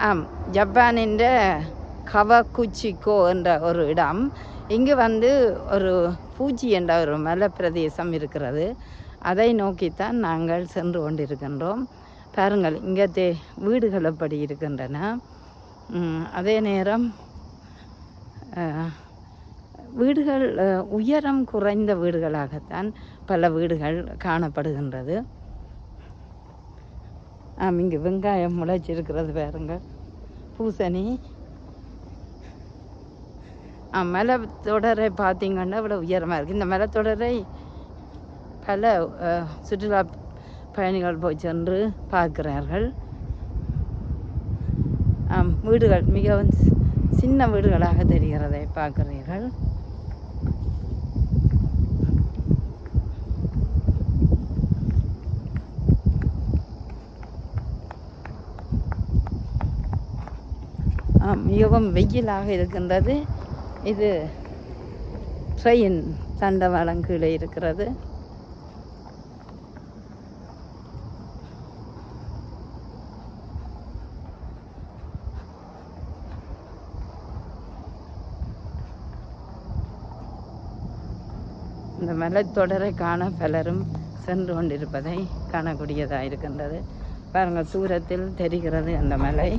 ஆம், ஜப்பானின் கவகுச்சிக்கோ என்ற ஒரு இடம். இங்கு ஒரு பூஜி என்ற ஒரு மலை பிரதேசம் இருக்கிறது. அதை நோக்கித்தான் நாங்கள் சென்று கொண்டிருக்கின்றோம். பாருங்கள், இங்கே வீடுகள் எப்படி இருக்கின்றன. அதே நேரம் வீடுகள் உயரம் குறைந்த வீடுகளாகத்தான் பல வீடுகள் காணப்படுகின்றது. இங்கே வெங்காயம் முளைச்சிருக்கிறது பாருங்கள், பூசணி. மலை தொடரை பார்த்தீங்கன்னா இவ்வளோ உயரமாக இருக்குது. இந்த மலை தொடரை பல சுற்றுலா பயணிகள் போய் சென்று பார்க்கிறார்கள். வீடுகள் மிகவும் சின்ன வீடுகளாக தெரிகிறதை பார்க்கிறீர்கள். மிகவும் வெயிலாக இருக்கின்றது. இது ட்ரெயின் தண்டவாளம் கீழே இருக்கிறது. இந்த மலைத்தொடரை காண பலரும் சென்று கொண்டிருப்பதை காணக்கூடியதாக இருக்கின்றது. பாருங்கள், தூரத்தில் தெரிகிறது அந்த மலை.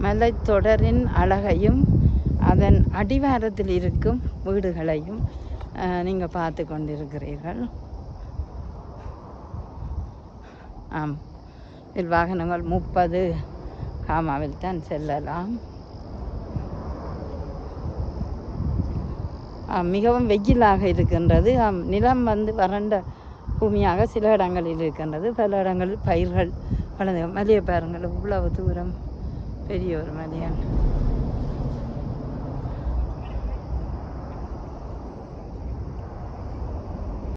மலைத்தொடரின் அழகையும் அதன் அடிவாரத்தில் இருக்கும் வீடுகளையும் நீங்கள் பார்த்து கொண்டிருக்கிறீர்கள். இதில் வாகனங்கள் 30 காமாவில் தான் செல்லலாம். மிகவும் வெயிலாக இருக்கின்றது. நிலம் வறண்ட பூமியாக சில இடங்களில் இருக்கின்றது. பல இடங்களில் பயிர்கள் வளர்ந்து. மலையை பாருங்கள், இவ்வளவு தூரம் பெரிய ஒரு மலையான்.